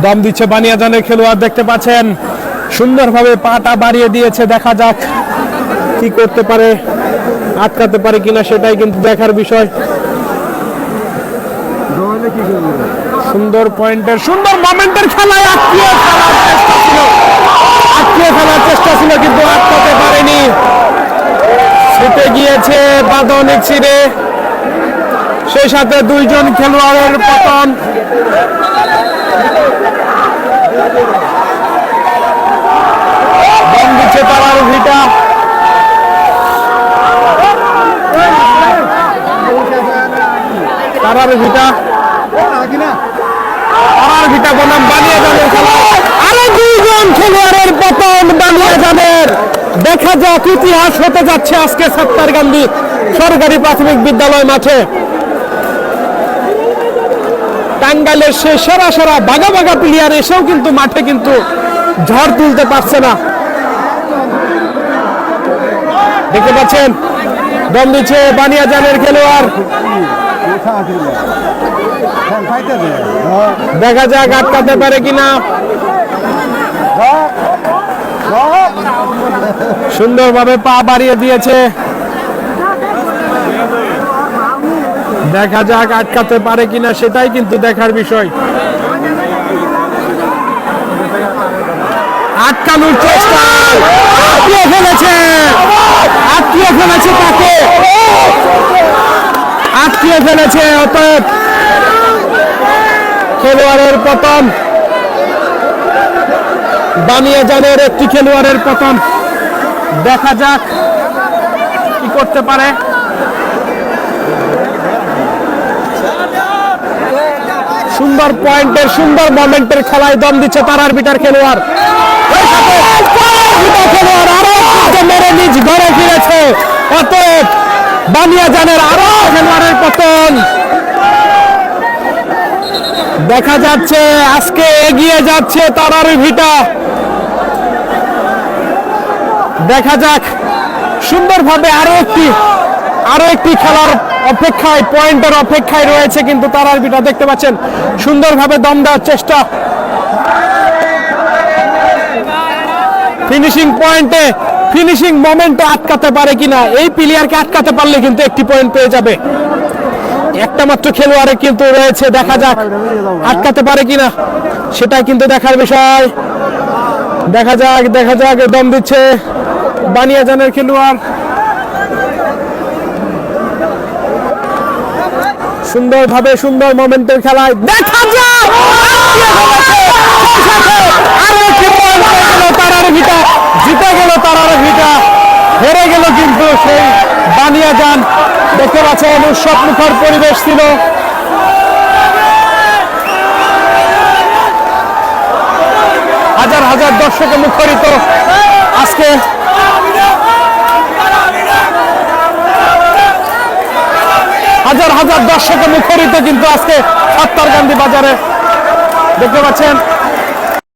দম দিচ্ছে বানিয়াজানের খেলোয়াড়, দেখতে পাচ্ছেন সুন্দরভাবে পাটা বাড়িয়ে দিয়েছে। দেখা যাক কি করতে পারে, আটকাতে পারে কিনা সেটাই কিন্তু দেখার বিষয়। সুন্দর পয়েন্টের, সুন্দর মোমেন্টের খেলায় আটকিয়ে ফেলার চেষ্টা ছিল কিন্তু আটকাতে পারেনি। ছুটে গিয়েছে বাঁধনিক ছিঁড়ে, সেই সাথে দুইজন খেলোয়াড়ের পতন। দম দিচ্ছে তারার ভিটা, তারার ভিটা বনাম বানিয়াজানের খেলা। আরো দুইজন খেলোয়াড়ের পতন বানিয়াজানের। দেখা যাক ইতিহাস হতে যাচ্ছে আজকে সাত্তারকান্দি সরকারি প্রাথমিক বিদ্যালয় মাঠে। টাঙ্গাইলের সে সেরা সেরা বাঘা বাঘা প্লেয়ার এসেও কিন্তু মাঠে কিন্তু ঝড় তুলতে পারছে না। দেখতে পাচ্ছেন দম দিচ্ছে বানিয়াজানের খেলোয়াড়। দেখা যাক আটকাতে পারে কিনা। সুন্দরভাবে পা বাড়িয়ে দিয়েছে, দেখা যাক আটকাতে পারে কিনা সেটাই কিন্তু দেখার বিষয়। আটকানোর চেষ্টা, আটকিয়ে ফেলেছে তাকে, আটকিয়ে ফেলেছে। অতএব খেলোয়াড়ের পতন, বানিয়াজানের একটি খেলোয়াড়ের পতন। দেখা যাক কি করতে পারে। সুন্দর পয়েন্টের, সুন্দর মোমেন্টের খেলায় দম দিচ্ছে তারার বিটার খেলোয়াড়। আরো মেরে নিজ ঘরে ফিরেছে। অতএব বানিয়াজানের আরো খেলোয়াড়ের পতন। দেখা যাচ্ছে আজকে এগিয়ে যাচ্ছে তারার ভিটা। দেখা যাক সুন্দরভাবে আরো একটি খেলার অপেক্ষায়, পয়েন্টের অপেক্ষায় রয়েছে কিন্তু তারার ভিটা। দেখতে পাচ্ছেন সুন্দরভাবে দম দেওয়ার চেষ্টা, ফিনিশিং পয়েন্টে, ফিনিশিং মোমেন্টে আটকাতে পারে কিনা। এই প্লেয়ারকে আটকাতে পারলে কিন্তু একটি পয়েন্ট পেয়ে যাবে। একটা মাত্র খেলোয়াড়ে কিন্তু রয়েছে, দেখা যাক আটকাতে পারে কিনা সেটাই কিন্তু দেখার বিষয়। দেখা যাক দম দিচ্ছে বানিয়াজানের খেলোয়াড়। সুন্দরভাবে সুন্দর মোমেন্টের খেলায় দেখা যাক জিতে গেল তারার ভিটা, হেরে গেল কিন্তু সেই বানিয়াজান। দেখতে পাচ্ছেন উৎসব মুখর পরিবেশ ছিল। হাজার হাজার দর্শকে মুখরিত আজকে হাজার হাজার দর্শকে মুখরিত কিন্তু আজকে সাত্তারকান্দি বাজারে। দেখতে পাচ্ছেন